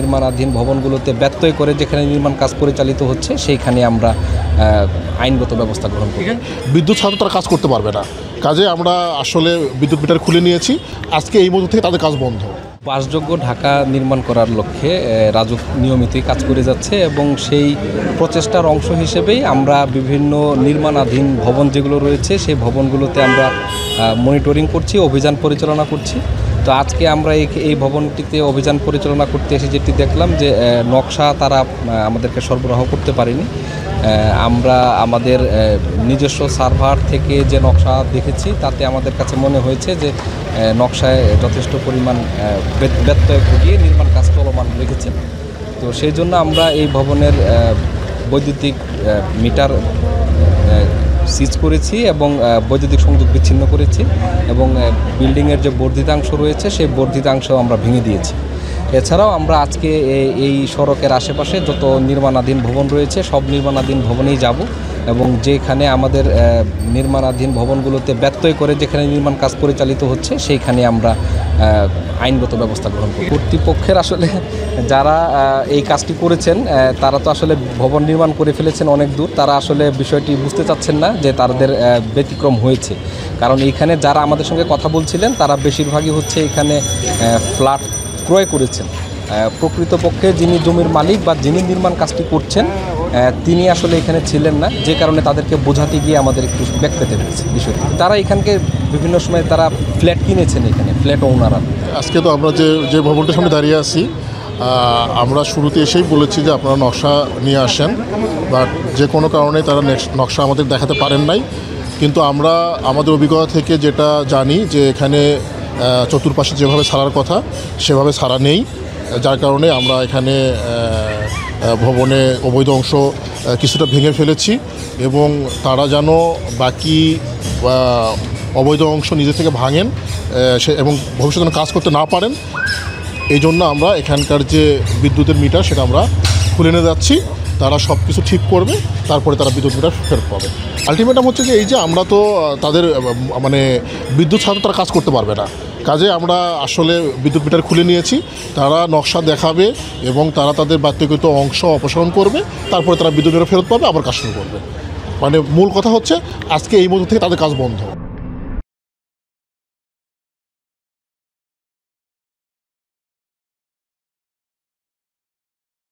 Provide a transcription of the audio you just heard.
নির্মাণাধীন ভবনগুলোতে ব্যত্যয় করে যেখানে নির্মাণ কাজ পরিচালিত হচ্ছে সেইখানে আমরা আইনগত ব্যবস্থা গ্রহণ করি। বিদ্যুৎ ছাড়া তারা কাজ করতে পারবে না, কাজে আমরা আসলে বিদ্যুৎ মিটার খুলে নিয়েছি। আজকে এই মুহূর্ত থেকে তাদের কাজ বন্ধ। বাসযোগ্য ঢাকা নির্মাণ করার লক্ষ্যে রাজুক নিয়মিতই কাজ করে যাচ্ছে এবং সেই প্রচেষ্টার অংশ হিসেবেই আমরা বিভিন্ন নির্মাণাধীন ভবন যেগুলো রয়েছে সেই ভবনগুলোতে আমরা মনিটরিং করছি, অভিযান পরিচালনা করছি। তো আজকে আমরা এই ভবনটিতে অভিযান পরিচালনা করতে এসে যেটি দেখলাম যে নকশা তারা আমাদেরকে সরবরাহ করতে পারেনি। আমরা আমাদের নিজস্ব সার্ভার থেকে যে নকশা দেখেছি তাতে আমাদের কাছে মনে হয়েছে যে নকশায় যথেষ্ট পরিমাণ ব্যত্যয় ঘটিয়ে নির্মাণ কাজ চলমান রেখেছে। তো সেই জন্য আমরা এই ভবনের বৈদ্যুতিক মিটার সিজ করেছি এবং বৈদ্যুতিক সংযোগ বিচ্ছিন্ন করেছি এবং বিল্ডিংয়ের যে বর্ধিতাংশ রয়েছে সেই বর্ধিতাংশ আমরা ভেঙে দিয়েছি। এছাড়াও আমরা আজকে এই সড়কের আশেপাশে যত নির্মাণাধীন ভবন রয়েছে সব নির্মাণাধীন ভবনেই যাব এবং যেখানে আমাদের নির্মাণাধীন ভবনগুলোতে ব্যত্যয় করে যেখানে নির্মাণ কাজ পরিচালিত হচ্ছে সেইখানে আমরা আইনগত ব্যবস্থা গ্রহণ করি। কর্তৃপক্ষের আসলে যারা এই কাজটি করেছেন তারা তো আসলে ভবন নির্মাণ করে ফেলেছেন অনেক দূর, তারা আসলে বিষয়টি বুঝতে চাচ্ছেন না যে তাদের ব্যতিক্রম হয়েছে। কারণ এইখানে যারা আমাদের সঙ্গে কথা বলছিলেন তারা বেশিরভাগই হচ্ছে এখানে ফ্ল্যাট ক্রয় করেছেন। প্রকৃতপক্ষে যিনি জমির মালিক বা যিনি নির্মাণ কাজটি করছেন তিনি আসলে এখানে ছিলেন না, যে কারণে তাদেরকে বোঝাতে গিয়ে আমাদের একটু ব্যাক পেতে হয়েছে বিষয়টি। তারা এখানকে বিভিন্ন সময় তারা ফ্ল্যাট কিনেছেন, এখানে ফ্ল্যাট ওনাররা। আজকে তো আমরা যে ভবনটার সামনে দাঁড়িয়ে আছি, আমরা শুরুতে এসেই বলেছি যে আপনারা নকশা নিয়ে আসেন, বাট যে কোনো কারণে তারা নকশা আমাদের দেখাতে পারেন নাই। কিন্তু আমরা আমাদের অভিজ্ঞতা থেকে যেটা জানি যে এখানে চতুর্পাশে যেভাবে ছাড়ার কথা সেভাবে ছাড়া নেই, যার কারণে আমরা এখানে ভবনে অবৈধ অংশ কিছুটা ভেঙে ফেলেছি এবং তারা যেন বাকি অবৈধ অংশ নিজে থেকে ভাঙেন এবং ভবিষ্যতে যেন কাজ করতে না পারেন, এই জন্য আমরা এখানকার যে বিদ্যুতের মিটার সেটা আমরা খুলে নিয়ে যাচ্ছি। তারা সব কিছু ঠিক করবে, তারপরে তারা বিদ্যুৎ মিটার ফেরত পাবে। আলটিমেটাম হচ্ছে যে এই যে আমরা তো তাদের মানে বিদ্যুৎ ছাড়া তারা কাজ করতে পারবে না, কাজে আমরা আসলে বিদ্যুৎ মিটার খুলে নিয়েছি। তারা নকশা দেখাবে এবং তারা তাদের ব্যক্তিগত অংশ অপসারণ করবে, তারপরে তারা বিদ্যুৎ মিটার ফেরত পাবে, আবার কাজ শুরু করবে। মানে মূল কথা হচ্ছে আজকে এই মুহূর্ত থেকে তাদের কাজ বন্ধ।